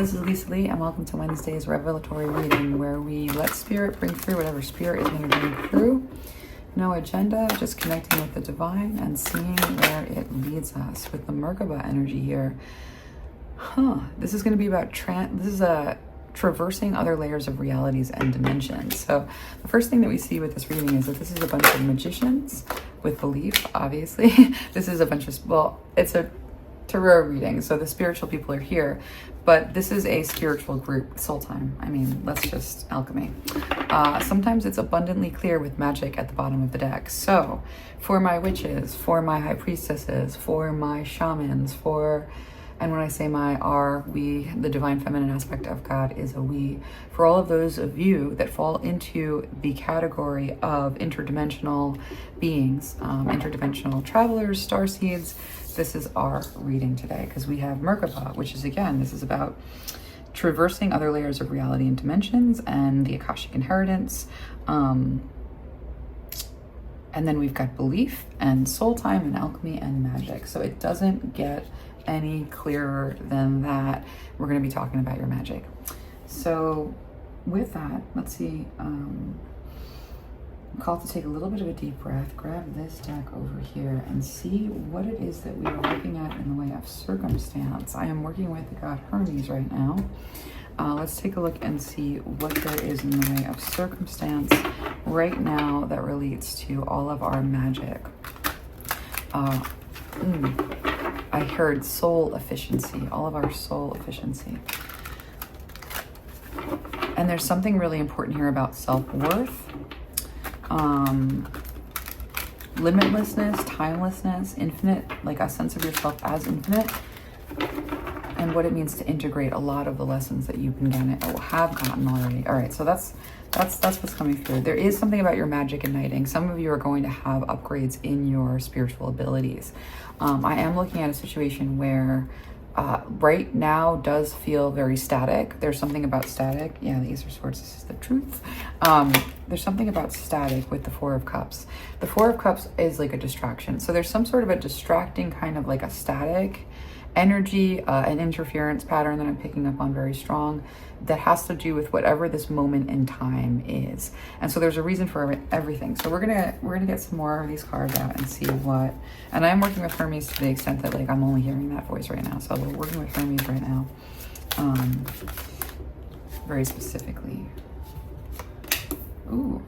this is Lisa Lee, and welcome to Wednesday's Revelatory Reading, where we let Spirit bring through whatever Spirit is going to bring through. No agenda, just connecting with the divine and seeing where it leads us with the Merkaba energy here. This is going to be about traversing other layers of realities and dimensions. So the first thing that we see with this reading is that this is a bunch of magicians with belief, obviously. This is a bunch of, well, it's a tarot reading, so the spiritual people are here, but this is a spiritual group, soul time. I mean, that's just alchemy. Sometimes it's abundantly clear with magic at the bottom of the deck. So for my witches, for my high priestesses, for my shamans, and when I say my, we, the divine feminine aspect of God is a we. For all of those of you that fall into the category of interdimensional beings, interdimensional travelers, starseeds, this is our reading today, because we have Merkaba, which is, again, this is about traversing other layers of reality and dimensions and the Akashic inheritance. And then we've got belief and soul time and alchemy and magic. So it doesn't get any clearer than that. We're going to be talking about your magic. So with that, let's see. I'm called to take a little bit of a deep breath, grab this deck over here, and see what it is that we are looking at in the way of circumstance. I am working with the god Hermes right now. Let's take a look and see what there is in the way of circumstance right now that relates to all of our magic. I heard soul efficiency, all of our soul efficiency. And there's something really important here about self-worth, limitlessness, timelessness, infinite, like a sense of yourself as infinite, and what it means to integrate a lot of the lessons that you've been getting or have gotten already. All right, so that's what's coming through. There is something about your magic igniting. Some of you are going to have upgrades in your spiritual abilities. I am looking at a situation where right now does feel very static. There's something about static. Yeah, the Ace of Swords, this is the truth. There's something about static with the Four of Cups. The Four of Cups is like a distraction. So there's some sort of a distracting kind of like a static energy, an interference pattern that I'm picking up on very strong that has to do with whatever this moment in time is. And so there's a reason for everything. So we're gonna get some more of these cards out and see what, and I'm working with Hermes to the extent that like I'm only hearing that voice right now. So we're working with Hermes right now, very specifically. Ooh,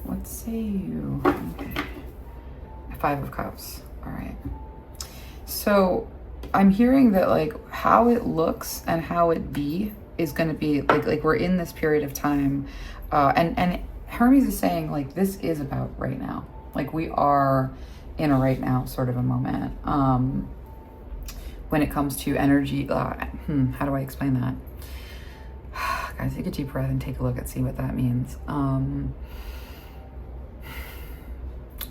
what say you? Okay, Five of Cups. All right. So I'm hearing that like how it looks and how it be is going to be like we're in this period of time, and Hermes is saying like this is about right now. Like we are in a right now sort of a moment. When it comes to energy, how do I explain that? Guys, take a deep breath and take a look and see what that means.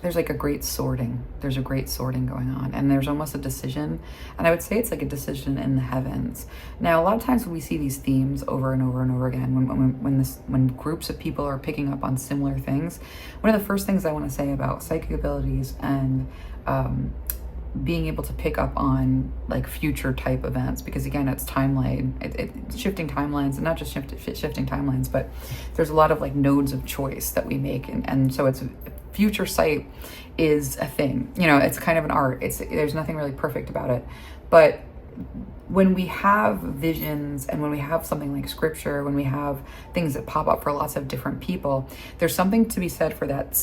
There's like a great sorting. There's a great sorting going on, and there's almost a decision. And I would say it's like a decision in the heavens. Now, a lot of times when we see these themes over and over and over again, when groups of people are picking up on similar things, one of the first things I want to say about psychic abilities and being able to pick up on like future type events, because again, it's timeline, it's shifting timelines, and not just shifting timelines, but there's a lot of like nodes of choice that we make, and so it's future sight is a thing, you know, it's kind of an art. There's nothing really perfect about it, but when we have visions and when we have something like scripture, when we have things that pop up for lots of different people, there's something to be said for that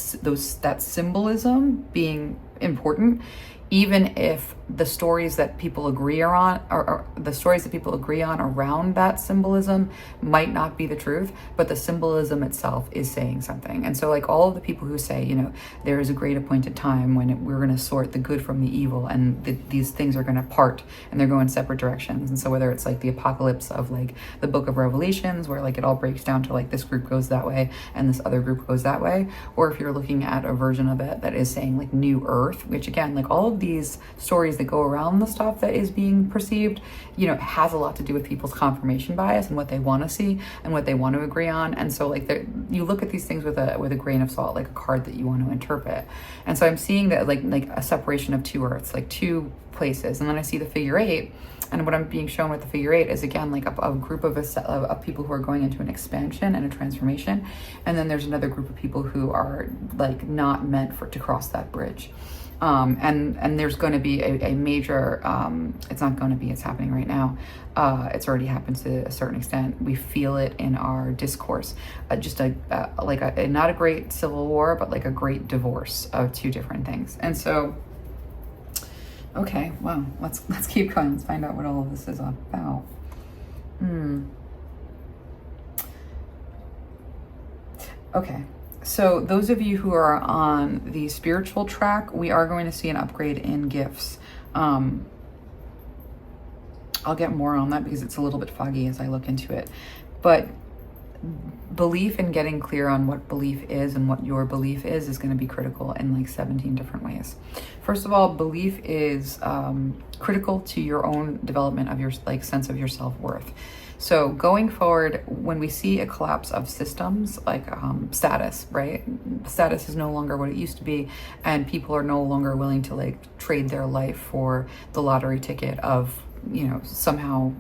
symbolism being important, even if the stories that people agree on, or the stories that people agree on around that symbolism might not be the truth, but the symbolism itself is saying something. And so like all of the people who say, you know, there is a great appointed time when we're going to sort the good from the evil, and these things are going to part and they're going separate directions. And so whether it's like the apocalypse of like the book of Revelations, where like it all breaks down to like this group goes that way and this other group goes that way, or if you're looking at a version of it that is saying like new earth, which again, like all of these stories that go around the stuff that is being perceived, you know, has a lot to do with people's confirmation bias and what they want to see and what they want to agree on. And so like you look at these things with a grain of salt, like a card that you want to interpret. And so I'm seeing that like a separation of two earths, like two places. And then I see the figure 8, And what I'm being shown with the figure 8 is, again, like a group of people who are going into an expansion and a transformation. And then there's another group of people who are like not meant to cross that bridge. And there's going to be a major, it's not going to be, it's happening right now. It's already happened to a certain extent. We feel it in our discourse, just not a great civil war, but like a great divorce of two different things. And so, okay, wow, let's keep going. Let's find out what all of this is about. Okay. So those of you who are on the spiritual track, we are going to see an upgrade in gifts. I'll get more on that because it's a little bit foggy as I look into it. But belief and getting clear on what belief is and what your belief is going to be critical in like 17 different ways. First of all, belief is critical to your own development of your like sense of your self-worth. So going forward, when we see a collapse of systems like status, right? Status is no longer what it used to be, and people are no longer willing to like trade their life for the lottery ticket of, you know, somehow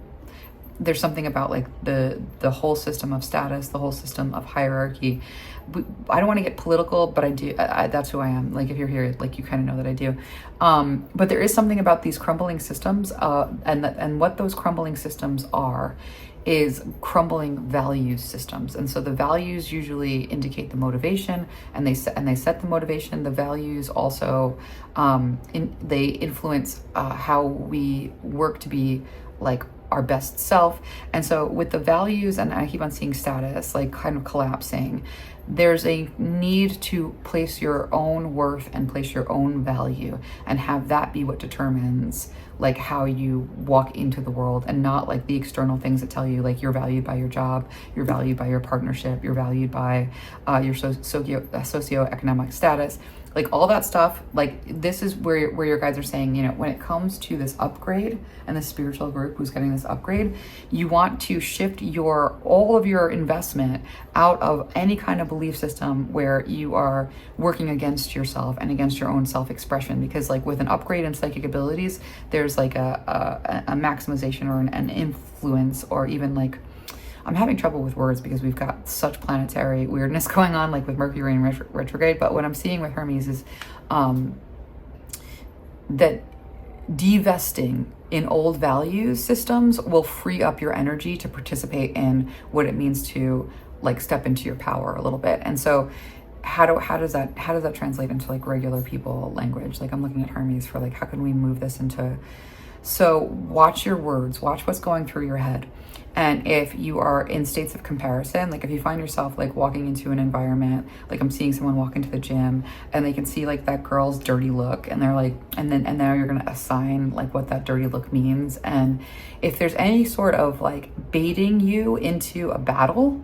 there's something about like the whole system of status, the whole system of hierarchy. I don't want to get political, but I do. That's who I am. Like if you're here, like you kind of know that I do. But there is something about these crumbling systems, and what those crumbling systems are is crumbling value systems. And so the values usually indicate the motivation, and they set the motivation. The values also they influence how we work to be like our best self. And so with the values, and I keep on seeing status like kind of collapsing, there's a need to place your own worth and place your own value and have that be what determines like how you walk into the world, and not like the external things that tell you like you're valued by your job, you're valued by your partnership, you're valued by your socioeconomic status. Like all that stuff, like this is where your guides are saying, you know, when it comes to this upgrade and the spiritual group who's getting this upgrade, you want to shift all of your investment out of any kind of belief system where you are working against yourself and against your own self-expression. Because like with an upgrade in psychic abilities, there's like a maximization or an influence, or even like, I'm having trouble with words because we've got such planetary weirdness going on, like with Mercury in retrograde. But what I'm seeing with Hermes is that divesting in old values systems will free up your energy to participate in what it means to like step into your power a little bit. And so how does that translate into like regular people language? Like I'm looking at Hermes for like, how can we move this into... So watch your words, watch what's going through your head. And if you are in states of comparison, like if you find yourself like walking into an environment, like I'm seeing someone walk into the gym and they can see like that girl's dirty look, and they're like, and now you're going to assign like what that dirty look means. And if there's any sort of like baiting you into a battle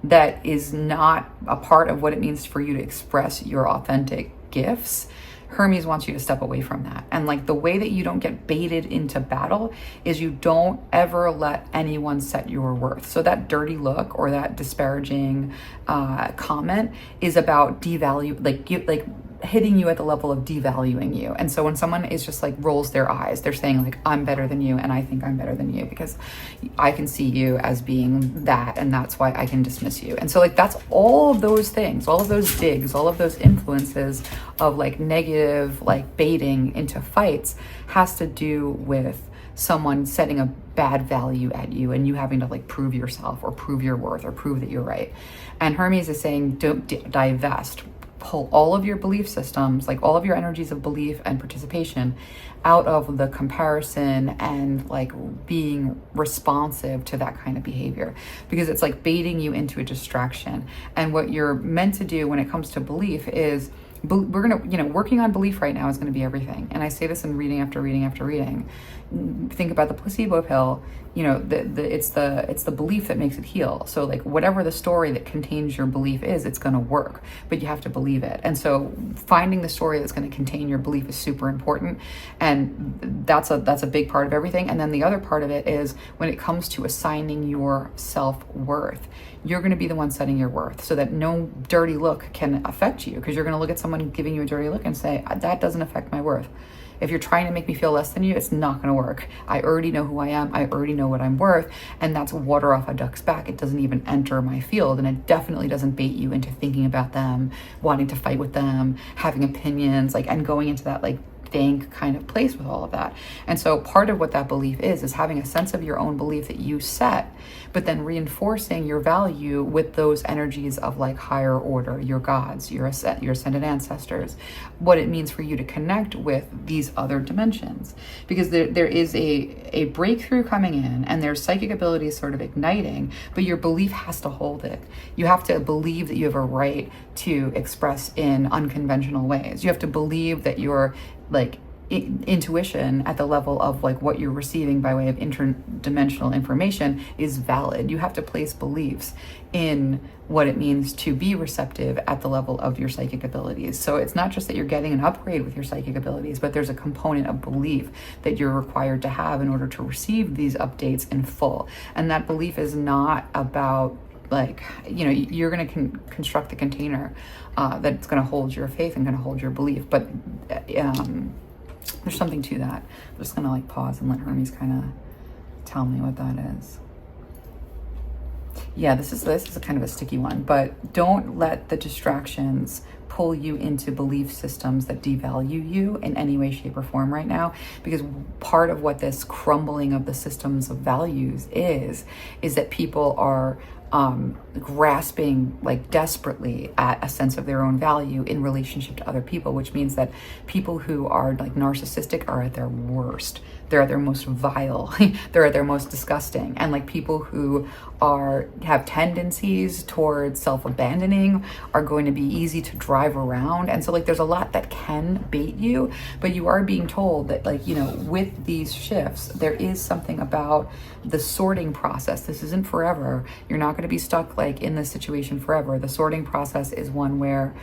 that is not a part of what it means for you to express your authentic gifts, Hermes wants you to step away from that. And like the way that you don't get baited into battle is you don't ever let anyone set your worth. So that dirty look or that disparaging comment is about devalue, hitting you at the level of devaluing you. And so when someone is just like rolls their eyes, they're saying like, I'm better than you, and I think I'm better than you because I can see you as being that, and that's why I can dismiss you. And so like that's all of those things, all of those digs, all of those influences of like negative like baiting into fights has to do with someone setting a bad value at you and you having to like prove yourself or prove your worth or prove that you're right. And Hermes is saying don't divest. Pull all of your belief systems, like all of your energies of belief and participation out of the comparison and like being responsive to that kind of behavior, because it's like baiting you into a distraction. And what you're meant to do when it comes to belief is working on belief right now is going to be everything. And I say this in reading after reading after reading. Think about the placebo pill. It's the belief that makes it heal. So like whatever the story that contains your belief is, it's going to work, but you have to believe it. And so finding the story that's going to contain your belief is super important. And that's a big part of everything. And then the other part of it is when it comes to assigning your self-worth, you're going to be the one setting your worth so that no dirty look can affect you, because you're going to look at someone giving you a dirty look and say, that doesn't affect my worth. If you're trying to make me feel less than you, it's not going to work. I already know who I am. I already know what I'm worth. And that's water off a duck's back. It doesn't even enter my field. And it definitely doesn't bait you into thinking about them, wanting to fight with them, having opinions, like, and going into that, like, dank kind of place with all of that. And so part of what that belief is having a sense of your own belief that you set, but then reinforcing your value with those energies of like higher order, your gods, your ascended ancestors, what it means for you to connect with these other dimensions. Because there is a breakthrough coming in, and there's psychic abilities sort of igniting, but your belief has to hold it. You have to believe that you have a right to express in unconventional ways. You have to believe that you're like intuition at the level of like what you're receiving by way of interdimensional information is valid. You have to place beliefs in what it means to be receptive at the level of your psychic abilities. So it's not just that you're getting an upgrade with your psychic abilities, but there's a component of belief that you're required to have in order to receive these updates in full. And that belief is not about like, you know, you're going to construct the container that's going to hold your faith and going to hold your belief. But there's something to that. I'm just going to like pause and let Hermes kind of tell me what that is. Yeah, this is a kind of a sticky one, but don't let the distractions pull you into belief systems that devalue you in any way, shape, or form right now. Because part of what this crumbling of the systems of values is that people are grasping like desperately at a sense of their own value in relationship to other people, which means that people who are like narcissistic are at their worst. They're at their most vile. They're at their most disgusting. And like people who have tendencies towards self-abandoning are going to be easy to drive around. And so like there's a lot that can bait you, but you are being told that like, you know, with these shifts, there is something about the sorting process. This isn't forever. You're not going to be stuck like in this situation forever. The sorting process is one where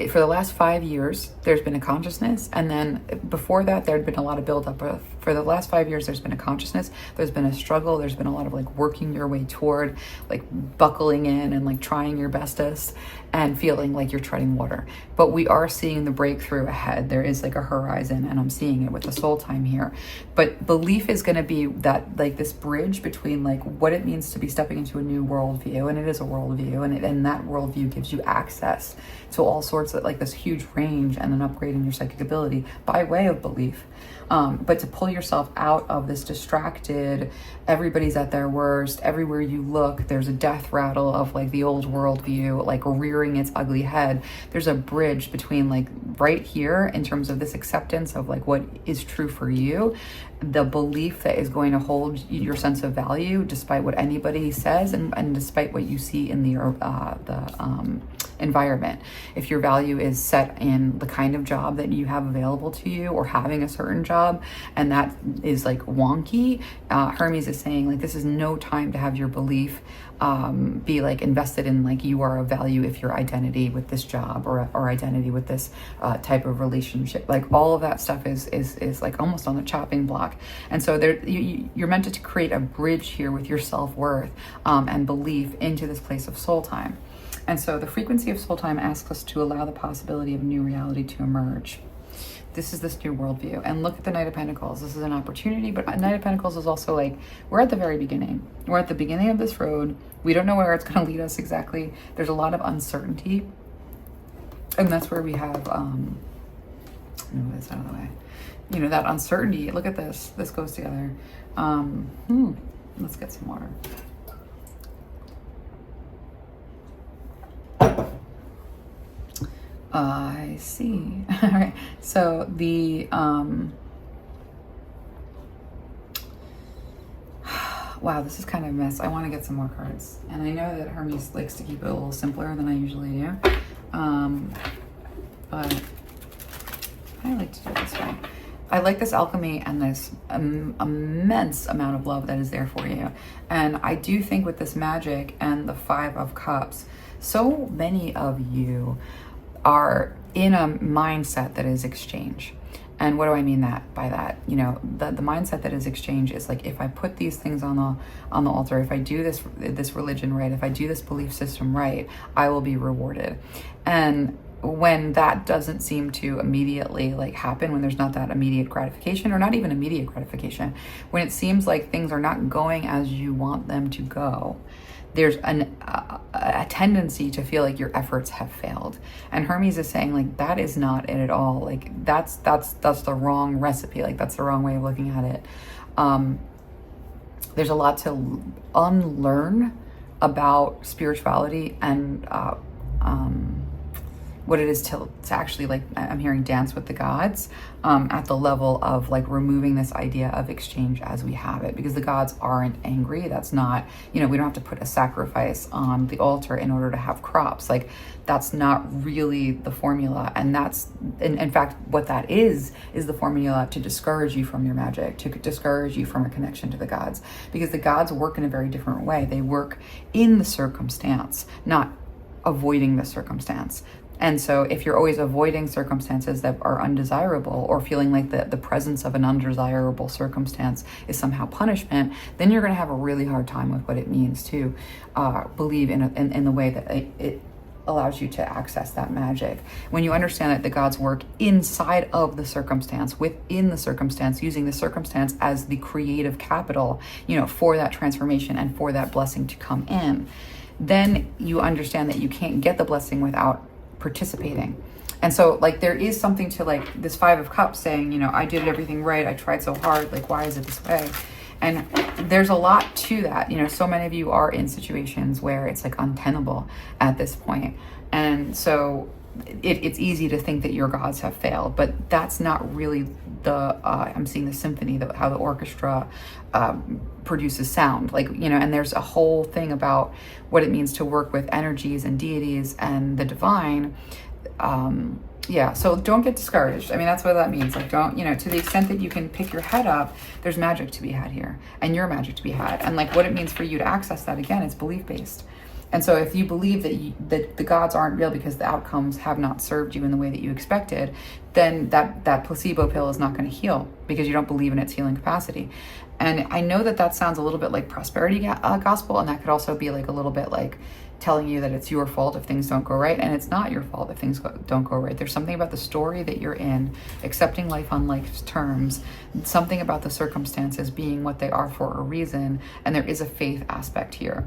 for the last 5 years, there's been a consciousness. And then before that, there had been a lot of buildup. For the last 5 years, there's been a consciousness. There's been a struggle. There's been a lot of like working your way toward like buckling in and like trying your bestest and feeling like you're treading water. But we are seeing the breakthrough ahead. There is like a horizon, and I'm seeing it with the soul time here. But belief is going to be that like this bridge between like what it means to be stepping into a new worldview, and it is a worldview, and that worldview gives you access to all sorts of like this huge range and an upgrade in your psychic ability by way of belief. But to pull yourself out of this distracted, everybody's at their worst, everywhere you look, there's a death rattle of like the old worldview, like rearing its ugly head. There's a bridge between like right here in terms of this acceptance of like what is true for you, the belief that is going to hold your sense of value despite what anybody says and despite what you see in the environment. If your value is set in the kind of job that you have available to you, or having a certain job, and that is like wonky, Hermes is saying like this is no time to have your belief be like invested in like you are of value if your identity with this job or identity with this type of relationship, like all of that stuff is like almost on the chopping block. And so you're meant to create a bridge here with your self-worth and belief into this place of soul time. And so the frequency of soul time asks us to allow the possibility of new reality to emerge. This is this new worldview. And look at the Knight of Pentacles. This is an opportunity, but Knight of Pentacles is also like, we're at the very beginning. We're at the beginning of this road. We don't know where it's going to lead us exactly. There's a lot of uncertainty. And that's where we have, move this out of the way. You know, that uncertainty. Look at this. This goes together. Let's get some water. I see. All right. So the wow, this is kind of a mess. I want to get some more cards, and I know that Hermes likes to keep it a little simpler than I usually do, but I like to do it this way. I like this alchemy and this immense amount of love that is there for you. And I do think with this magic and the 5 of Cups, so many of you are in a mindset that is exchange. And what do I mean by that? You know, the mindset that is exchange is like, if I put these things on the altar, if I do this religion right, if I do this belief system right, I will be rewarded. And when that doesn't seem to immediately like happen, when there's not that immediate gratification, or not even immediate gratification, when it seems like things are not going as you want them to go, there's a tendency to feel like your efforts have failed. And Hermes is saying like, that is not it at all. Like that's the wrong recipe. Like that's the wrong way of looking at it. There's a lot to unlearn about spirituality and what it is to actually, like, I'm hearing dance with the gods at the level of like removing this idea of exchange as we have it, because the gods aren't angry. That's not, we don't have to put a sacrifice on the altar in order to have crops. Like that's not really the formula. And that's, in fact, what that is the formula to discourage you from your magic, to discourage you from a connection to the gods, because the gods work in a very different way. They work in the circumstance, not avoiding the circumstance. And so if you're always avoiding circumstances that are undesirable, or feeling like the presence of an undesirable circumstance is somehow punishment, then you're going to have a really hard time with what it means to believe in the way that it allows you to access that magic. When you understand that the gods work inside of the circumstance, within the circumstance, using the circumstance as the creative capital, for that transformation and for that blessing to come in, then you understand that you can't get the blessing without participating. And so like there is something to like this Five of Cups saying, I did everything right, I tried so hard, like why is it this way? And there's a lot to that. So many of you are in situations where it's like untenable at this point. And so it's easy to think that your gods have failed, but that's not really I'm seeing the symphony, how the orchestra produces sound, and there's a whole thing about what it means to work with energies and deities and the divine. So don't get discouraged. That's what that means. Like, don't, to the extent that you can pick your head up, there's magic to be had here, and your magic to be had. And like what it means for you to access that, again, is belief-based. And so if you believe that the gods aren't real because the outcomes have not served you in the way that you expected, then that placebo pill is not going to heal, because you don't believe in its healing capacity. And I know that sounds a little bit like prosperity gospel, and that could also be like a little bit like telling you that it's your fault if things don't go right, and it's not your fault if things don't go right. There's something about the story that you're in, accepting life on life's terms, something about the circumstances being what they are for a reason, and there is a faith aspect here.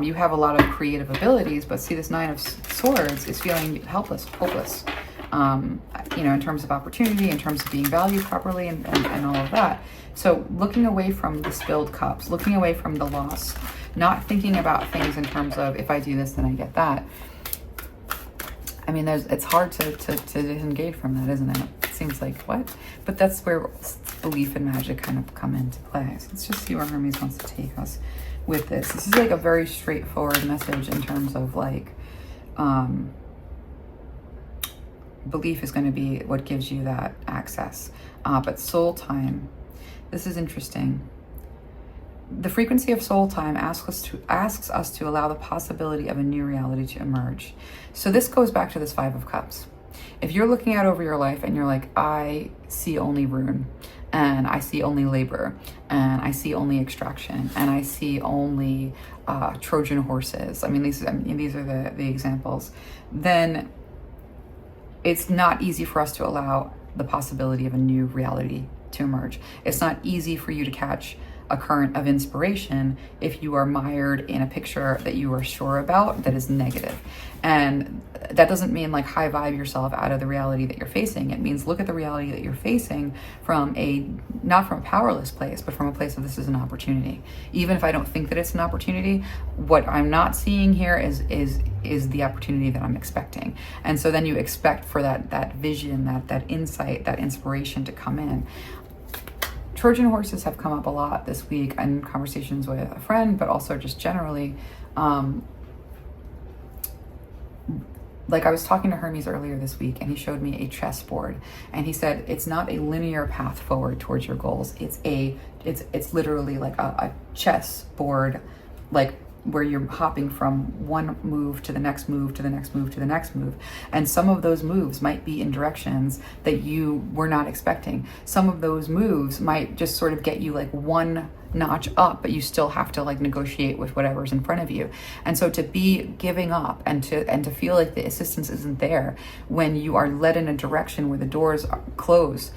You have a lot of creative abilities, but see, this Nine of Swords is feeling helpless, hopeless, in terms of opportunity, in terms of being valued properly, and all of that. So looking away from the spilled cups, looking away from the loss, not thinking about things in terms of, if I do this, then I get that. It's hard to disengage from that, isn't it? It seems like, what? But that's where belief and magic kind of come into play. So let's just see where Hermes wants to take us with this. This is like a very straightforward message in terms of like, belief is going to be what gives you that access. But soul time, this is interesting. The frequency of soul time asks us to allow the possibility of a new reality to emerge. So this goes back to this Five of Cups. If you're looking out over your life and you're like, I see only ruin, and I see only labor, and I see only extraction, and I see only Trojan horses. These are the examples. Then it's not easy for us to allow the possibility of a new reality to emerge. It's not easy for you to catch a current of inspiration if you are mired in a picture that you are sure about that is negative. And that doesn't mean like high vibe yourself out of the reality that you're facing. It means look at the reality that you're facing from not from a powerless place, but from a place of this is an opportunity. Even if I don't think that it's an opportunity, what I'm not seeing here is the opportunity that I'm expecting. And so then you expect for that vision, that insight, that inspiration to come in. Trojan horses have come up a lot this week in conversations with a friend, but also just generally. Like I was talking to Hermes earlier this week, and he showed me a chessboard, and he said it's not a linear path forward towards your goals. It's literally like a chess board, like where you're hopping from one move to the next move to the next move to the next move. And some of those moves might be in directions that you were not expecting. Some of those moves might just sort of get you like one notch up, but you still have to like negotiate with whatever's in front of you. And so to be giving up and to feel like the assistance isn't there when you are led in a direction where the doors are closed,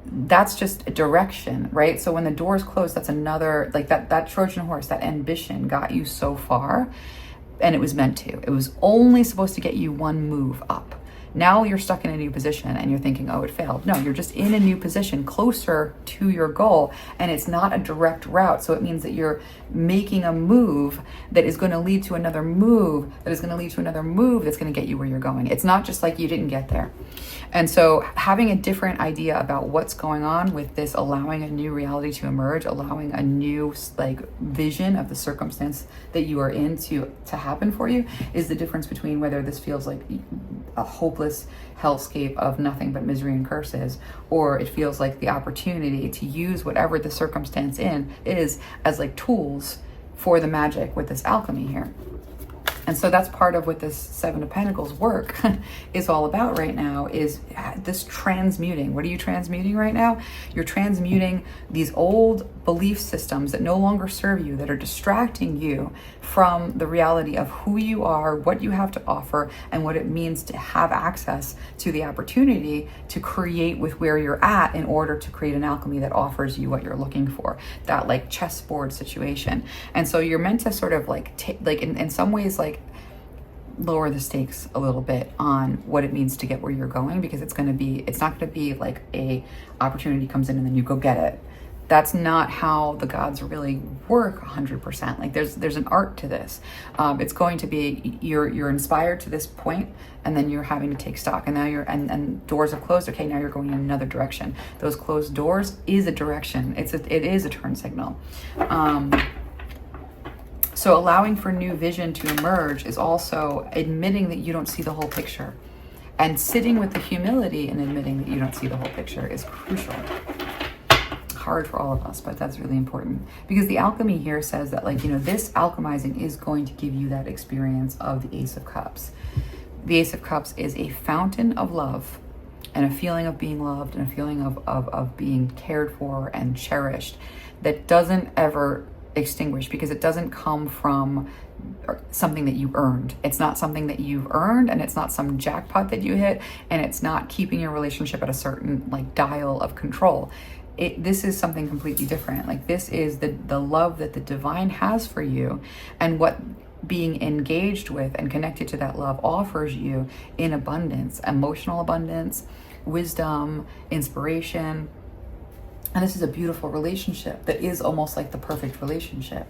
that's just a direction, right? So when the doors close, that's another, like that Trojan horse, that ambition got you so far, and it was meant to. It was only supposed to get you one move up. Now you're stuck in a new position and you're thinking, oh, it failed. No, you're just in a new position closer to your goal, and it's not a direct route. So it means that you're making a move that is going to lead to another move that is going to lead to another move that's going to get you where you're going. It's not just like you didn't get there. And so having a different idea about what's going on with this, allowing a new reality to emerge, allowing a new like vision of the circumstance that you are in to happen for you, is the difference between whether this feels like a hopeless hellscape of nothing but misery and curses, or it feels like the opportunity to use whatever the circumstance is as like tools for the magic with this alchemy here. And so that's part of what this Seven of Pentacles work is all about right now, is this transmuting. What are you transmuting right now? You're transmuting these old belief systems that no longer serve you, that are distracting you from the reality of who you are, what you have to offer, and what it means to have access to the opportunity to create with where you're at in order to create an alchemy that offers you what you're looking for, that like chessboard situation. And so you're meant to sort of like, in some ways, like, lower the stakes a little bit on what it means to get where you're going, because it's not going to be like a opportunity comes in and then you go get it. That's not how the gods really work 100%. Like there's an art to this. It's going to be, you're inspired to this point, and then you're having to take stock, and now and doors have closed. Okay, now you're going in another direction. Those closed doors is a direction. It is a turn signal. So allowing for new vision to emerge is also admitting that you don't see the whole picture. And sitting with the humility and admitting that you don't see the whole picture is crucial. Hard for all of us, but that's really important. Because the alchemy here says that, like, this alchemizing is going to give you that experience of the Ace of Cups. The Ace of Cups is a fountain of love, and a feeling of being loved, and a feeling of being cared for and cherished that doesn't ever extinguish, because it doesn't come from something that you earned. It's not something that you've earned, and it's not some jackpot that you hit, and it's not keeping your relationship at a certain like dial of control. This is something completely different. Like, this is the love that the divine has for you, and what being engaged with and connected to that love offers you in abundance, emotional abundance, wisdom, inspiration. And this is a beautiful relationship that is almost like the perfect relationship.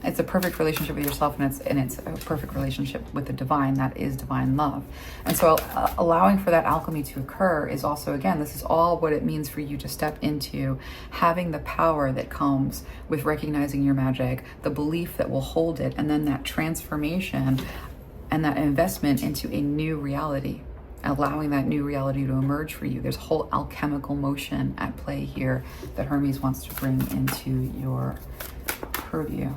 It's a perfect relationship with yourself, and it's a perfect relationship with the divine. That is divine love. And so allowing for that alchemy to occur is also, again, this is all what it means for you to step into having the power that comes with recognizing your magic, the belief that will hold it, and then that transformation and that investment into a new reality. Allowing that new reality to emerge for you. There's a whole alchemical motion at play here that Hermes wants to bring into your purview.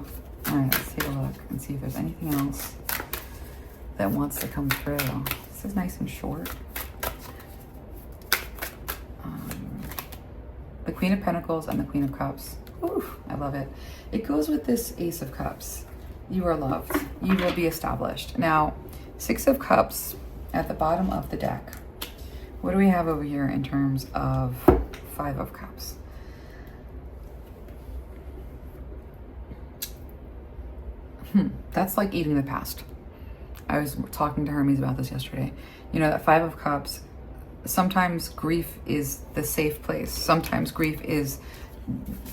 All right, let's take a look and see if there's anything else that wants to come through. This is nice and short. The Queen of Pentacles and the Queen of Cups. Ooh, I love it. It goes with this Ace of Cups. You are loved. You will be established. Now, Six of Cups at the bottom of the deck. What do we have over here in terms of Five of Cups? That's like eating the past. I was talking to Hermes about this yesterday. That Five of Cups, sometimes grief is the safe place. Sometimes grief is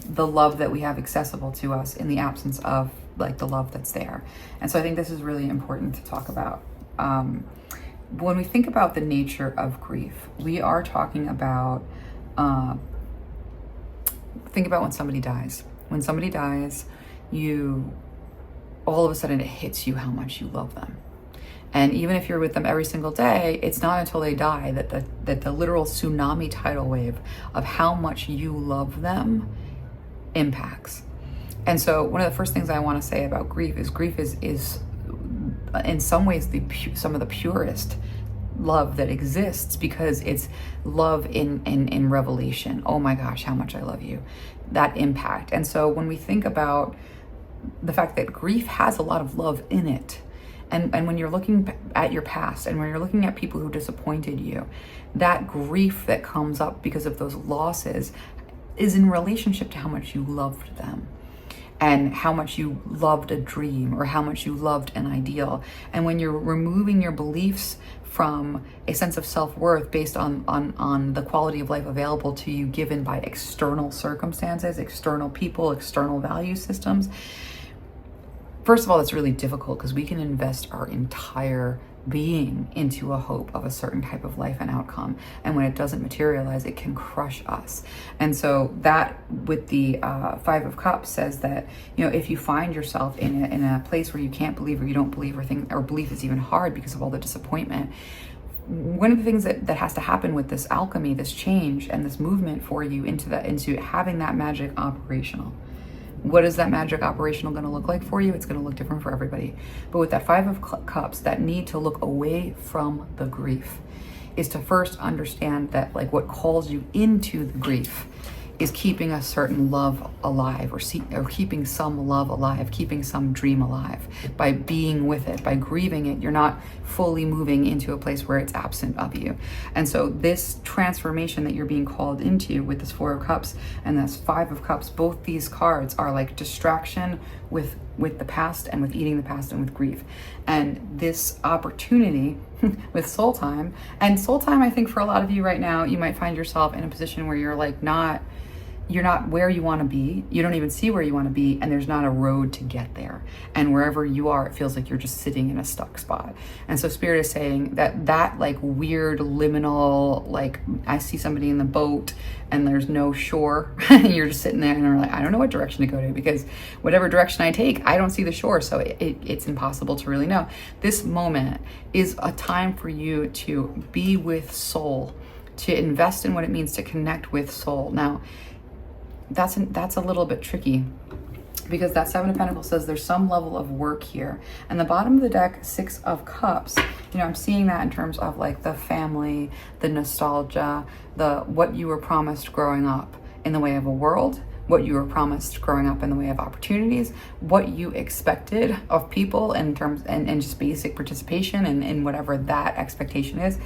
the love that we have accessible to us in the absence of like the love that's there. And so I think this is really important to talk about. When we think about the nature of grief, we are talking about, think about when somebody dies. When somebody dies, all of a sudden it hits you how much you love them. And even if you're with them every single day, it's not until they die that the literal tsunami tidal wave of how much you love them impacts. And so one of the first things I want to say about grief is in some ways some of the purest love that exists, because it's love in revelation. Oh my gosh, how much I love you. That impact. And so when we think about the fact that grief has a lot of love in it, and when you're looking at your past, and when you're looking at people who disappointed you, that grief that comes up because of those losses is in relationship to how much you loved them, and how much you loved a dream, or how much you loved an ideal. And when you're removing your beliefs from a sense of self-worth based on the quality of life available to you given by external circumstances, external people, external value systems, first of all, it's really difficult, because we can invest our entire being into a hope of a certain type of life and outcome, and when it doesn't materialize, it can crush us. And so that, with the Five of Cups, says that, you know, if you find yourself in a place where you can't believe, or you don't believe, or belief is even hard because of all the disappointment, one of the things that has to happen with this alchemy, this change, and this movement for you into having that magic operational. What is that magic operational going to look like for you? It's going to look different for everybody. But with that Five of Cups, that need to look away from the grief is to first understand that, like, what calls you into the grief is keeping a certain love alive, or keeping some love alive, keeping some dream alive. By being with it, by grieving it, you're not fully moving into a place where it's absent of you. And so this transformation that you're being called into with this Four of Cups and this Five of Cups, both these cards are like distraction with the past, and with eating the past, and with grief. And this opportunity with soul time, and soul time, I think for a lot of you right now, you might find yourself in a position where you're like you're not where you want to be. You don't even see where you want to be, and there's not a road to get there. And wherever you are, it feels like you're just sitting in a stuck spot. And so Spirit is saying that like weird liminal, like, I see somebody in the boat and there's no shore, and you're just sitting there and you're like, I don't know what direction to go to, because whatever direction I take, I don't see the shore. So it's impossible to really know. This moment is a time for you to be with soul, to invest in what it means to connect with soul. Now, that's a little bit tricky, because that Seven of Pentacles says there's some level of work here. And the bottom of the deck, Six of Cups, you know, I'm seeing that in terms of like the family, the nostalgia, what you were promised growing up in the way of a world, what you were promised growing up in the way of opportunities, what you expected of people in terms, and just basic participation in whatever that expectation is.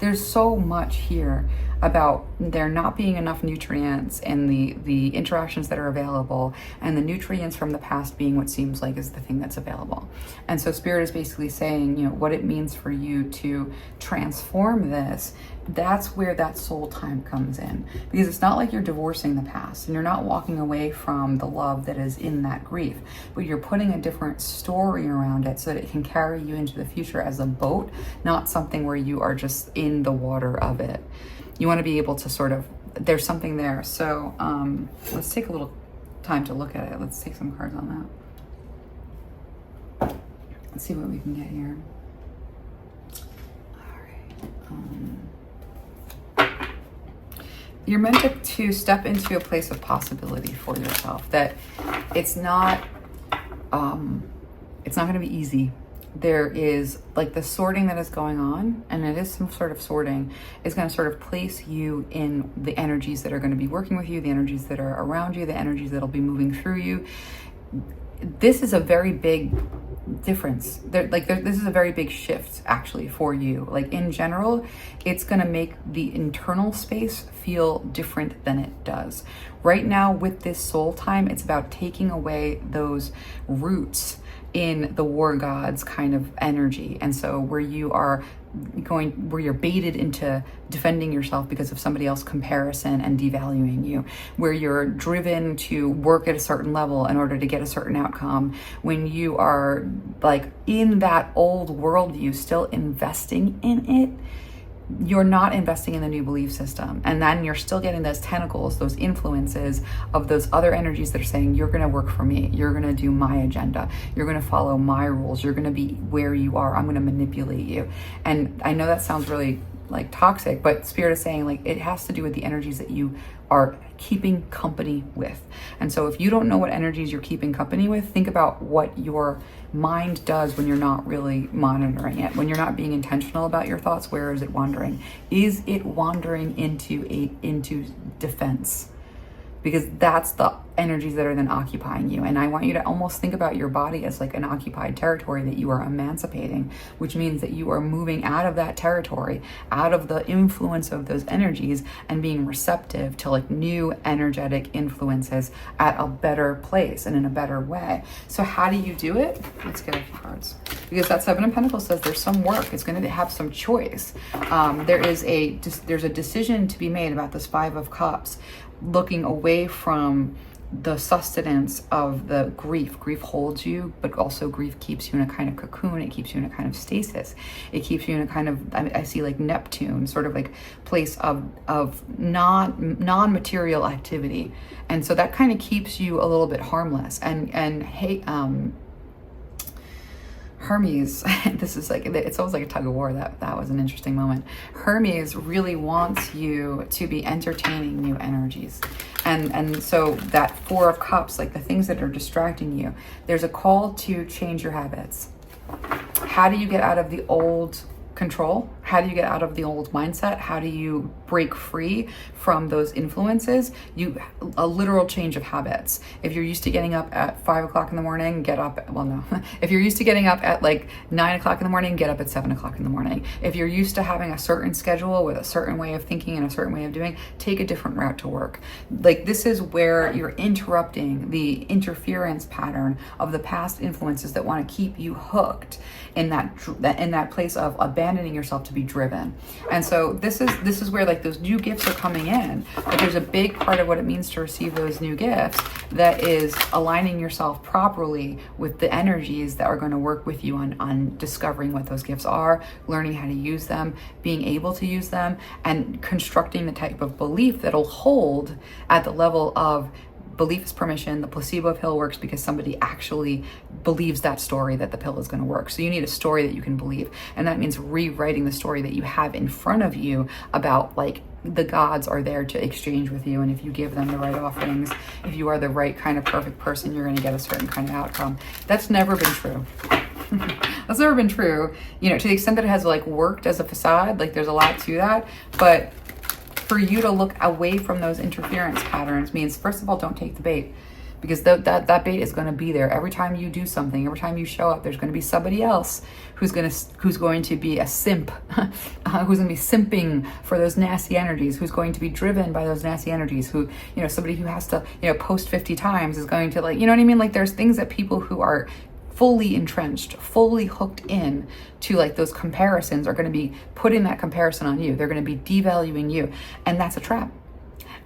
There's so much here about there not being enough nutrients and the interactions that are available, and the nutrients from the past being what seems like is the thing that's available. And so Spirit is basically saying, you know, what it means for you to transform this. That's where that soul time comes in, because it's not like you're divorcing the past, and you're not walking away from the love that is in that grief, but you're putting a different story around it so that it can carry you into the future as a boat, not something where you are just in the water of it. You want to be able to sort of, there's something there. So let's take a little time to look at it. Let's take some cards on that. Let's see what we can get here. All right. You're meant to step into a place of possibility for yourself, that it's not going to be easy. There is like the sorting that is going on, and it is some sort of sorting, is going to sort of place you in the energies that are going to be working with you, the energies that are around you, the energies that'll be moving through you. This is a very big difference. This is a very big shift actually for you. Like in general, it's going to make the internal space feel different than it does. Right now with this soul time, it's about taking away those roots in the war gods kind of energy. And so where you're baited into defending yourself because of somebody else's comparison and devaluing you, where you're driven to work at a certain level in order to get a certain outcome, when you are like in that old worldview, still investing in it, you're not investing in the new belief system. And then you're still getting those tentacles, those influences of those other energies that are saying, you're going to work for me. You're going to do my agenda. You're going to follow my rules. You're going to be where you are. I'm going to manipulate you. And I know that sounds really like toxic, but Spirit is saying like it has to do with the energies that you are keeping company with. And so if you don't know what energies you're keeping company with, think about what your mind does when you're not really monitoring it, when you're not being intentional about your thoughts. Where is it wandering? Is it wandering into defense? Because that's the energies that are then occupying you. And I want you to almost think about your body as like an occupied territory that you are emancipating, which means that you are moving out of that territory, out of the influence of those energies, and being receptive to like new energetic influences at a better place and in a better way. So how do you do it? Let's get a few cards. Because that Seven of Pentacles says there's some work. It's going to have some choice. There's a decision to be made about this Five of Cups, looking away from the sustenance of the grief. Grief holds you, but also grief keeps you in a kind of cocoon. It keeps you in a kind of stasis. It keeps you in a kind of, I see like Neptune, sort of like place of non-material activity. And so that kind of keeps you a little bit harmless. And hey, Hermes, this is like, it's almost like a tug of war. That was an interesting moment. Hermes really wants you to be entertaining new energies. And so that Four of Cups, like the things that are distracting you, there's a call to change your habits. How do you get out of the old control? How do you get out of the old mindset? How do you break free from those influences? A literal change of habits. If you're used to getting up at 5 o'clock in the morning, get up, well, no. If you're used to getting up at like 9 o'clock in the morning, get up at 7 o'clock in the morning. If you're used to having a certain schedule with a certain way of thinking and a certain way of doing, take a different route to work. Like this is where you're interrupting the interference pattern of the past influences that want to keep you hooked in that place of abandoning yourself to be driven. And so this is where like those new gifts are coming in, but there's a big part of what it means to receive those new gifts that is aligning yourself properly with the energies that are going to work with you on discovering what those gifts are, learning how to use them, being able to use them, and constructing the type of belief that'll hold at the level of belief is permission. The placebo pill works because somebody actually believes that story that the pill is going to work. So you need a story that you can believe. And that means rewriting the story that you have in front of you about like the gods are there to exchange with you. And if you give them the right offerings, if you are the right kind of perfect person, you're going to get a certain kind of outcome. That's never been true. That's never been true. You know, to the extent that it has like worked as a facade, like there's a lot to that. But for you to look away from those interference patterns means, first of all, don't take the bait, because that bait is going to be there every time you do something. Every time you show up, there's going to be somebody else who's going to be a simp, who's going to be simping for those nasty energies, who's going to be driven by those nasty energies, who, you know, somebody who has to, you know, post 50 times is going to, like, you know what I mean? Like there's things that people who are fully entrenched, fully hooked in to like those comparisons are going to be putting that comparison on you. They're going to be devaluing you. And that's a trap.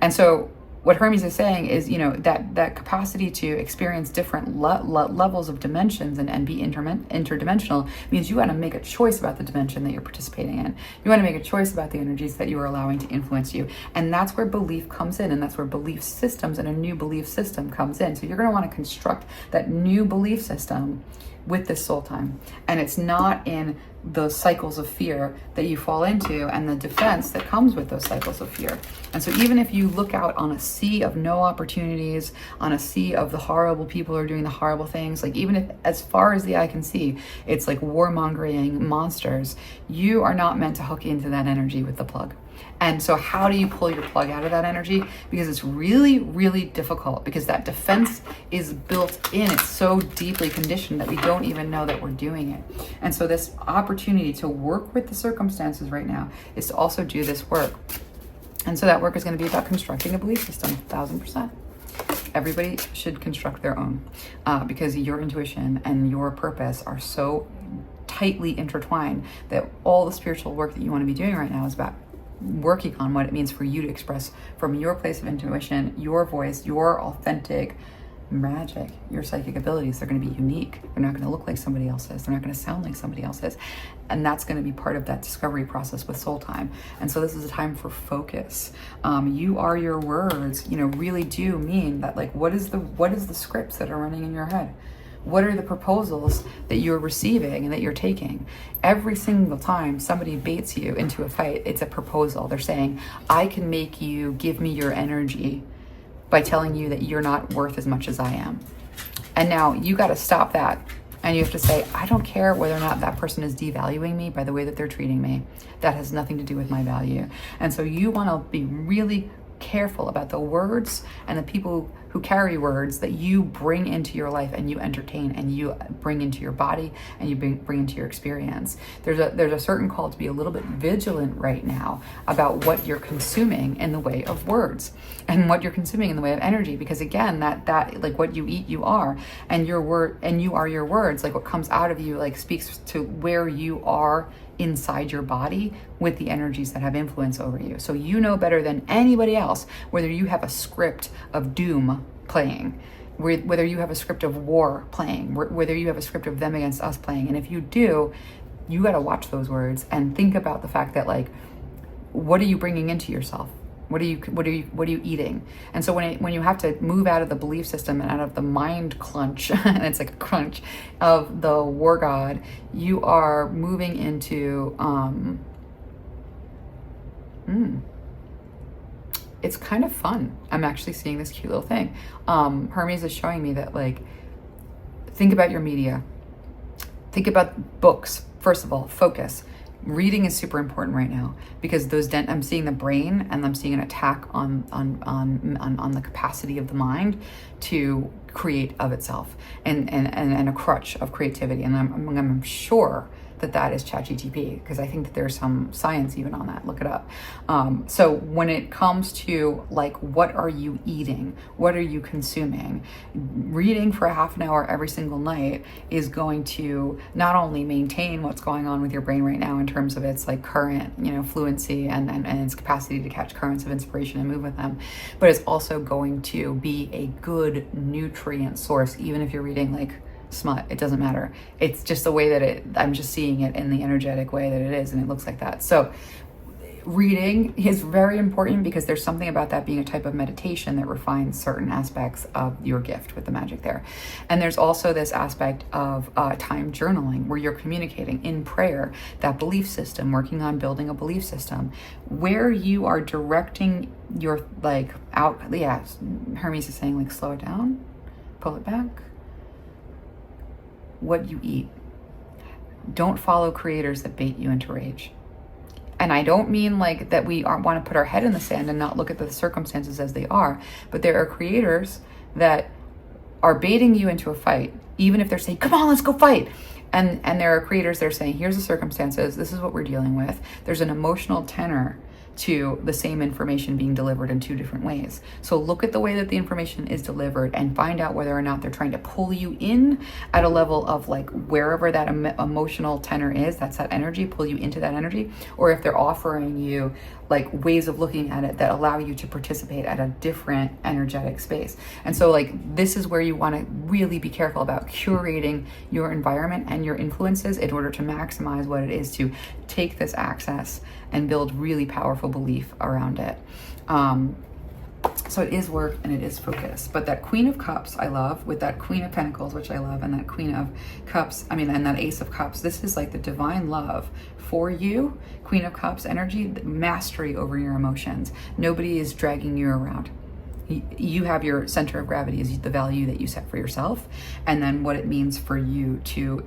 And so what Hermes is saying is, you know, that capacity to experience different levels of dimensions and be interdimensional means you want to make a choice about the dimension that you're participating in. You want to make a choice about the energies that you are allowing to influence you. And that's where belief comes in, and that's where belief systems and a new belief system comes in. So you're going to want to construct that new belief system with this soul time. And it's not in those cycles of fear that you fall into and the defense that comes with those cycles of fear. And so even if you look out on a sea of no opportunities, on a sea of the horrible people who are doing the horrible things, like even if as far as the eye can see, it's like warmongering monsters, you are not meant to hook into that energy with the plug. And so how do you pull your plug out of that energy? Because it's really, really difficult, because that defense is built in. It's so deeply conditioned that we don't even know that we're doing it. And so this opportunity to work with the circumstances right now is to also do this work. And so that work is going to be about constructing a belief system, 1000%. Everybody should construct their own, because your intuition and your purpose are so tightly intertwined that all the spiritual work that you want to be doing right now is about working on what it means for you to express from your place of intuition, your voice, your authentic magic, your psychic abilities. They're going to be unique. They're not going to look like somebody else's. They're not going to sound like somebody else's. And that's going to be part of that discovery process with soul time. And so this is a time for focus. You are your words, you know, really do mean that, like, what is the scripts that are running in your head? What are the proposals that you're receiving and that you're taking? Every single time somebody baits you into a fight, it's a proposal. They're saying, I can make you give me your energy by telling you that you're not worth as much as I am. And now you got to stop that. And you have to say, I don't care whether or not that person is devaluing me by the way that they're treating me. That has nothing to do with my value. And so you want to be really careful about the words and the people who carry words that you bring into your life and you entertain and you bring into your body and you bring into your experience. There's a certain call to be a little bit vigilant right now about what you're consuming in the way of words and what you're consuming in the way of energy, because again, that like what you eat, you are, and your word, and you are your words. Like what comes out of you, like speaks to where you are inside your body with the energies that have influence over you. So you know better than anybody else whether you have a script of doom playing, whether you have a script of war playing, whether you have a script of them against us playing. And if you do, you got to watch those words and think about the fact that, like, what are you bringing into yourself? What are you eating? And so when you have to move out of the belief system and out of the mind clunch, and it's like a crunch of the war god, you are moving into it's kind of fun. I'm actually seeing this cute little thing. Hermes is showing me that, like, think about your media. Think about books. First of all, focus. Reading is super important right now because I'm seeing the brain and I'm seeing an attack on the capacity of the mind to create of itself and a crutch of creativity. And I'm sure that is ChatGPT, because I think that there's some science even on that. Look it up. So when it comes to, like, what are you eating? What are you consuming? Reading for a half an hour every single night is going to not only maintain what's going on with your brain right now in terms of its, like, current, fluency and its capacity to catch currents of inspiration and move with them, but it's also going to be a good nutrient source, even if you're reading, like, smut. It doesn't matter. It's just the way that I'm just seeing it in the energetic way that it is, and it looks like that. So reading is very important because there's something about that being a type of meditation that refines certain aspects of your gift with the magic there. And there's also this aspect of time journaling where you're communicating in prayer, that belief system, working on building a belief system where you are directing your, like, out. Yeah, Hermes is saying, like, slow it down, pull it back. What you eat. Don't follow creators that bait you into rage. And I don't mean, like, that we want to put our head in the sand and not look at the circumstances as they are, but there are creators that are baiting you into a fight, even if they're saying, come on, let's go fight. And there are creators that are saying, here's the circumstances, this is what we're dealing with. There's an emotional tenor to the same information being delivered in two different ways. So look at the way that the information is delivered and find out whether or not they're trying to pull you in at a level of, like, wherever that emotional tenor is, that's that energy, pull you into that energy, or if they're offering you, like, ways of looking at it that allow you to participate at a different energetic space. And so, like, this is where you want to really be careful about curating your environment and your influences in order to maximize what it is to take this access and build really powerful belief around it. So it is work and it is focus. But that Queen of Cups I love, with that Queen of Pentacles, which I love, and that Queen of Cups, and that Ace of Cups, this is like the divine love for you. Queen of Cups energy, mastery over your emotions. Nobody is dragging you around. You have your center of gravity is the value that you set for yourself, and then what it means for you to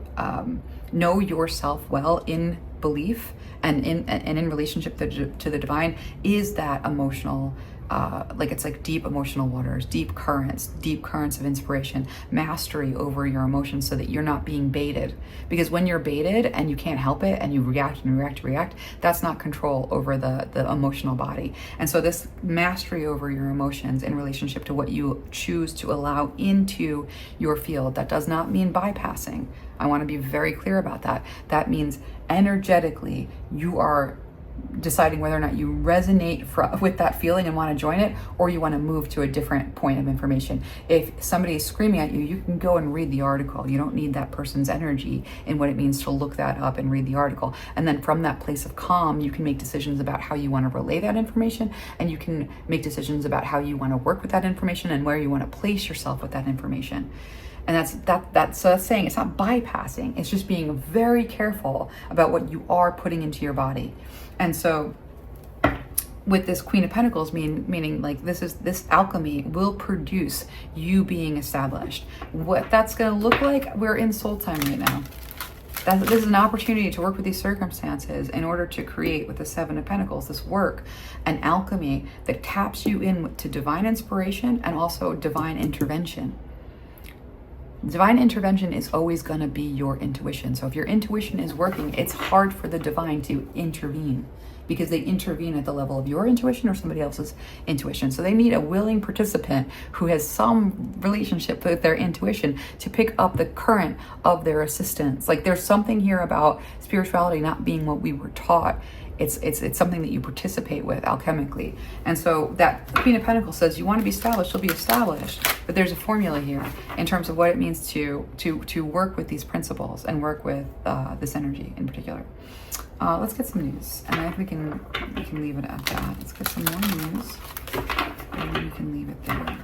know yourself well in belief and in relationship to the divine is that emotional, it's like deep emotional waters, deep currents of inspiration, mastery over your emotions so that you're not being baited. Because when you're baited and you can't help it and you react, that's not control over the emotional body. And so this mastery over your emotions in relationship to what you choose to allow into your field, that does not mean bypassing. I want to be very clear about that. That means energetically you are deciding whether or not you resonate with that feeling and want to join it, or you want to move to a different point of information. If somebody is screaming at you, you can go and read the article. You don't need that person's energy and what it means to look that up and read the article. And then from that place of calm, you can make decisions about how you want to relay that information, and you can make decisions about how you want to work with that information and where you want to place yourself with that information. And that's saying it's not bypassing, it's just being very careful about what you are putting into your body. And so with this Queen of Pentacles, meaning like this alchemy will produce you being established. What that's going to look like, we're in soul time right now. This is an opportunity to work with these circumstances in order to create, with the Seven of Pentacles, this work, an alchemy that taps you in to divine inspiration and also divine intervention. Divine intervention is always going to be your intuition. So if your intuition is working, it's hard for the divine to intervene, because they intervene at the level of your intuition or somebody else's intuition. So they need a willing participant who has some relationship with their intuition to pick up the current of their assistance. Like, there's something here about spirituality not being what we were taught. It's something that you participate with alchemically. And so that Queen of Pentacles says you want to be established, you'll be established. But there's a formula here in terms of what it means to work with these principles and work with this energy in particular. Let's get some news, and I think we can leave it at that. Let's get some more news, and then we can leave it there.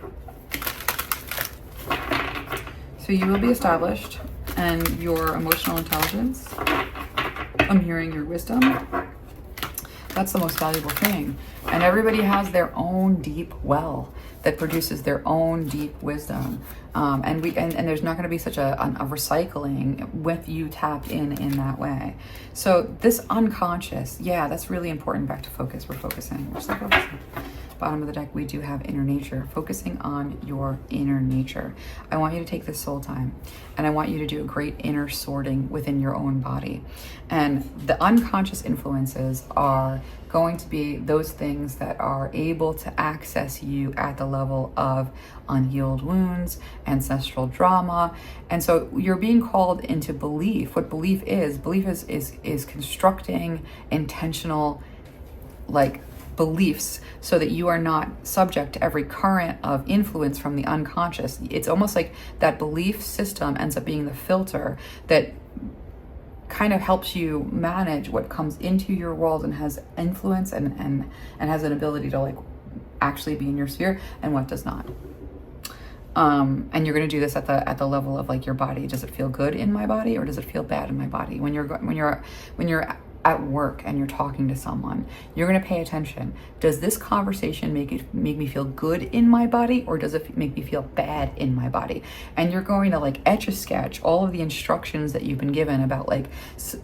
So you will be established, and your emotional intelligence, I'm hearing your wisdom, that's the most valuable thing. And everybody has their own deep well that produces their own deep wisdom. And there's not going to be such a recycling with you tapped in that way. So this unconscious, yeah, that's really important. Back to focus. We're focusing. We're still focusing. Bottom of the deck, we do have inner nature, focusing on your inner nature. I want you to take this soul time, and I want you to do a great inner sorting within your own body. And the unconscious influences are going to be those things that are able to access you at the level of unhealed wounds, ancestral drama. And so you're being called into belief. What belief is constructing intentional, like, beliefs, so that you are not subject to every current of influence from the unconscious. It's almost like that belief system ends up being the filter that kind of helps you manage what comes into your world and has influence and has an ability to, like, actually be in your sphere, and what does not. And you're going to do this at the level of, like, your body. Does it feel good in my body, or does it feel bad in my body? When you're at work and you're talking to someone, you're going to pay attention. Does this conversation make me feel good in my body, or does it make me feel bad in my body? And you're going to, like, etch a sketch all of the instructions that you've been given about, like,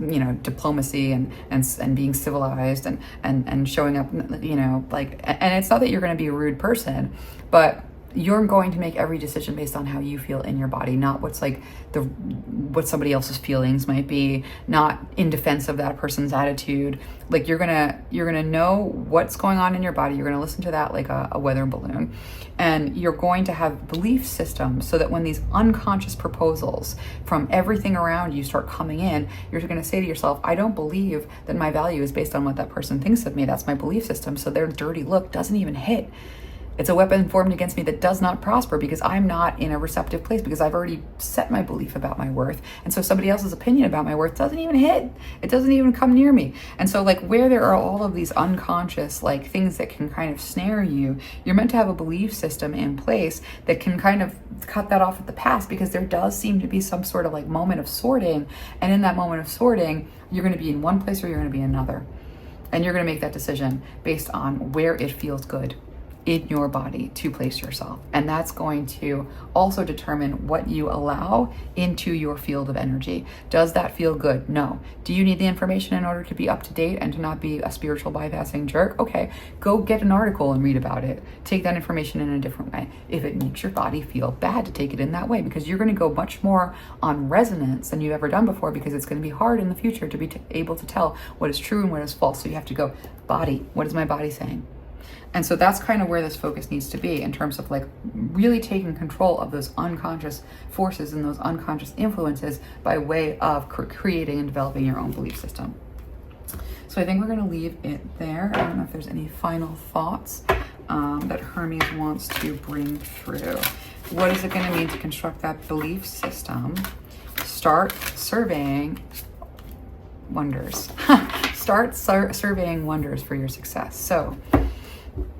you know, diplomacy and being civilized and showing up, you know, like, and it's not that you're going to be a rude person, but you're going to make every decision based on how you feel in your body, not what somebody else's feelings might be, not in defense of that person's attitude. Like, you're gonna know what's going on in your body. You're gonna listen to that like a weather balloon, and you're going to have belief systems so that when these unconscious proposals from everything around you start coming in, you're gonna say to yourself, I don't believe that my value is based on what that person thinks of me. That's my belief system. So their dirty look doesn't even hit. It's a weapon formed against me that does not prosper, because I'm not in a receptive place, because I've already set my belief about my worth. And so somebody else's opinion about my worth doesn't even hit. It doesn't even come near me. And so, like, where there are all of these unconscious, like, things that can kind of snare you, you're meant to have a belief system in place that can kind of cut that off at the pass, because there does seem to be some sort of, like, moment of sorting. And in that moment of sorting, you're going to be in one place or you're going to be in another. And you're going to make that decision based on where it feels good in your body to place yourself. And that's going to also determine what you allow into your field of energy. Does that feel good? No. Do you need the information in order to be up to date and to not be a spiritual bypassing jerk? Okay, go get an article and read about it. Take that information in a different way. If it makes your body feel bad, to take it in that way, because you're going to go much more on resonance than you've ever done before, because it's going to be hard in the future to be able to tell what is true and what is false. So you have to go, body, what is my body saying? And so that's kind of where this focus needs to be, in terms of, like, really taking control of those unconscious forces and those unconscious influences by way of creating and developing your own belief system. So I think we're going to leave it there. I don't know if there's any final thoughts that Hermes wants to bring through. What is it going to mean to construct that belief system? Start surveying wonders. Start surveying wonders for your success. So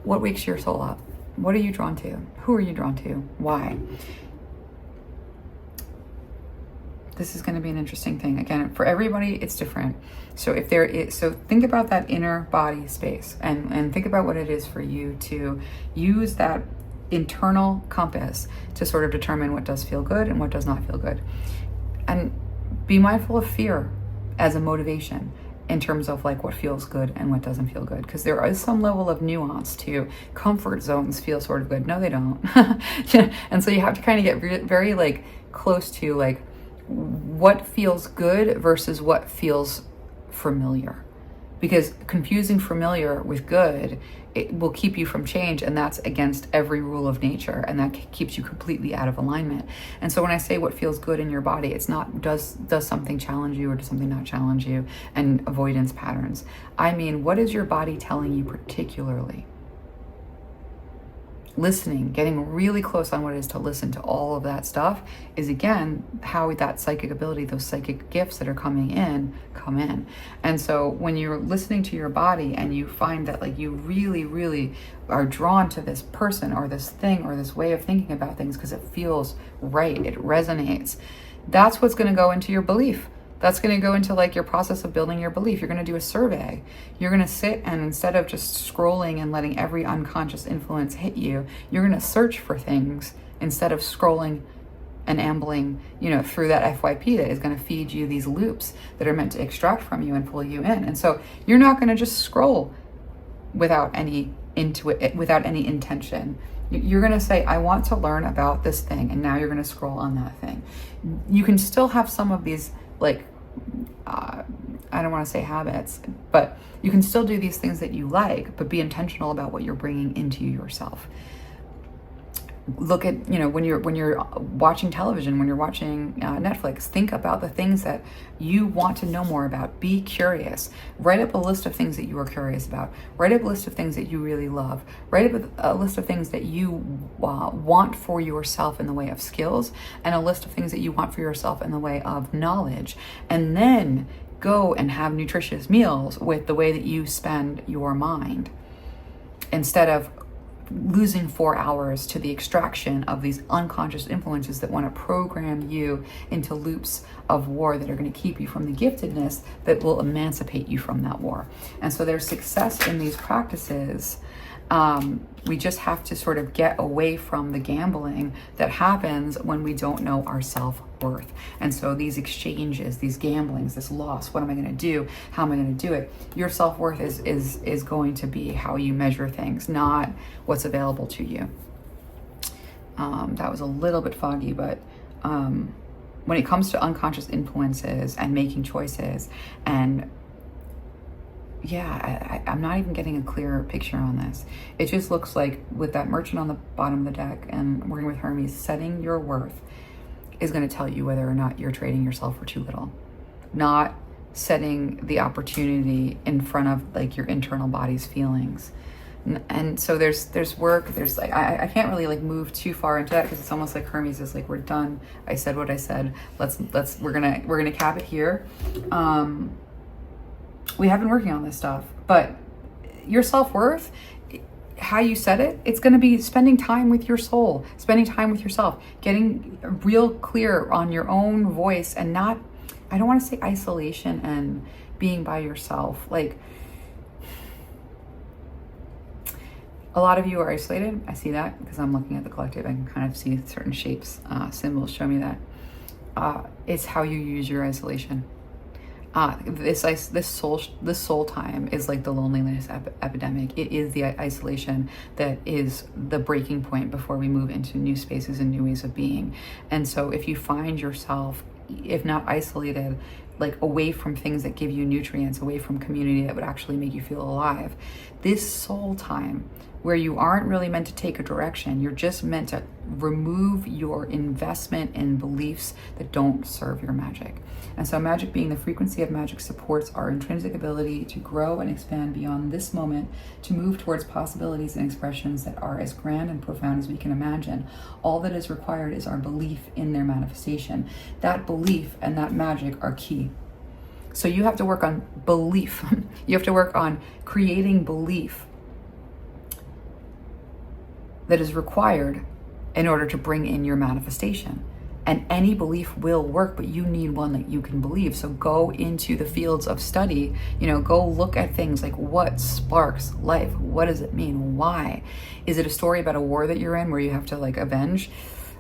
what wakes your soul up? What are you drawn to? Who are you drawn to? Why? This is going to be an interesting thing. Again, for everybody, it's different. So if there is, so think about that inner body space and think about what it is for you to use that internal compass to sort of determine what does feel good and what does not feel good. And be mindful of fear as a motivation in terms of like what feels good and what doesn't feel good, because there is some level of nuance to comfort zones feel sort of good. No, they don't. And so you have to kind of get very like close to like what feels good versus what feels familiar, because confusing familiar with good, it will keep you from change, and that's against every rule of nature, and that keeps you completely out of alignment. And so when I say what feels good in your body, it's not does something challenge you or does something not challenge you, and avoidance patterns. I mean, what is your body telling you particularly? Listening, getting really close on what it is to listen to all of that stuff is, again, how that psychic ability, those psychic gifts that are coming in, come in. And so when you're listening to your body and you find that like you really, really are drawn to this person or this thing or this way of thinking about things because it feels right, it resonates, that's what's going to go into your belief. That's going to go into like your process of building your belief. You're going to do a survey. You're going to sit, and instead of just scrolling and letting every unconscious influence hit you, you're going to search for things instead of scrolling and ambling, through that FYP that is going to feed you these loops that are meant to extract from you and pull you in. And so you're not going to just scroll without any intention. You're going to say, I want to learn about this thing. And now you're going to scroll on that thing. You can still have some of these like, I don't want to say habits, but you can still do these things that you like, but be intentional about what you're bringing into yourself. Look at, when you're watching television, when you're watching Netflix, think about the things that you want to know more about. Be curious. Write up a list of things that you are curious about. Write up a list of things that you really love. Write up a list of things that you want for yourself in the way of skills, and a list of things that you want for yourself in the way of knowledge. And then go and have nutritious meals with the way that you spend your mind, instead of losing 4 hours to the extraction of these unconscious influences that want to program you into loops of war that are going to keep you from the giftedness that will emancipate you from that war. And so there's success in these practices. We just have to sort of get away from the gambling that happens when we don't know our self-worth. And so these exchanges, these gamblings, this loss, what am I going to do? How am I going to do it? Your self-worth is going to be how you measure things, not what's available to you. That was a little bit foggy, but when it comes to unconscious influences and making choices, and I'm not even getting a clearer picture on this. It just looks like with that merchant on the bottom of the deck and working with Hermes, setting your worth is going to tell you whether or not you're trading yourself for too little. Not setting the opportunity in front of like your internal body's feelings. And so there's work, there's like, I can't really like move too far into that, because it's almost like Hermes is like, we're done. I said what I said. We're gonna cap it here. We have been working on this stuff, but your self-worth, how you set it, it's going to be spending time with your soul, spending time with yourself, getting real clear on your own voice, and not, I don't want to say isolation and being by yourself. Like, a lot of you are isolated. I see that because I'm looking at the collective. I can kind of see certain shapes, symbols show me that. It's how you use your isolation. This soul time is like the loneliness epidemic. It is the isolation that is the breaking point before we move into new spaces and new ways of being. And so if you find yourself, if not isolated, like away from things that give you nutrients, away from community that would actually make you feel alive, this soul time where you aren't really meant to take a direction. You're just meant to remove your investment in beliefs that don't serve your magic. And so magic, being the frequency of magic, supports our intrinsic ability to grow and expand beyond this moment, to move towards possibilities and expressions that are as grand and profound as we can imagine. All that is required is our belief in their manifestation. That belief and that magic are key. So you have to work on belief. You have to work on creating belief that is required in order to bring in your manifestation. And any belief will work, but you need one that you can believe. So go into the fields of study, go look at things like, what sparks life? What does it mean? Why? Is it a story about a war that you're in where you have to avenge?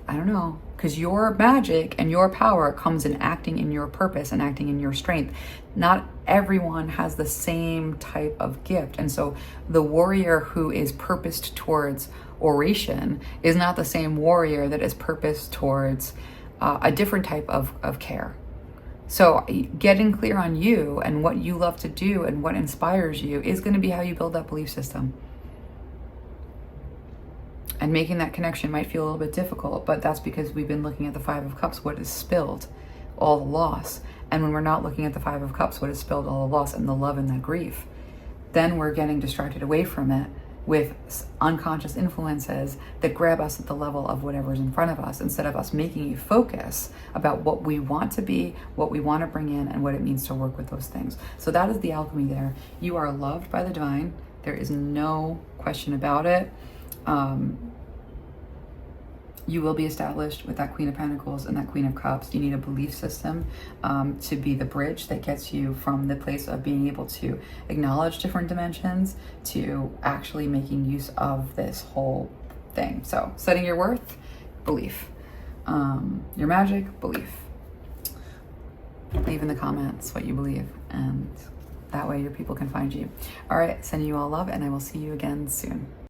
I don't know. Because your magic and your power comes in acting in your purpose and acting in your strength. Not everyone has the same type of gift. And so the warrior who is purposed towards oration is not the same warrior that is purposed towards a different type of care. So getting clear on you and what you love to do and what inspires you is going to be how you build that belief system. And making that connection might feel a little bit difficult, but that's because we've been looking at the Five of Cups, what is spilled, all the loss. And when we're not looking at the Five of Cups, what is spilled, all the loss and the love and that grief, then we're getting distracted away from it with unconscious influences that grab us at the level of whatever's in front of us, instead of us making a focus about what we want to be, what we want to bring in, and what it means to work with those things. So that is the alchemy there. You are loved by the divine. There is no question about it. You will be established with that Queen of Pentacles and that Queen of Cups. You need a belief system to be the bridge that gets you from the place of being able to acknowledge different dimensions to actually making use of this whole thing. So setting your worth, belief. Your magic, belief. Leave in the comments what you believe, and that way your people can find you. All right, sending you all love, and I will see you again soon.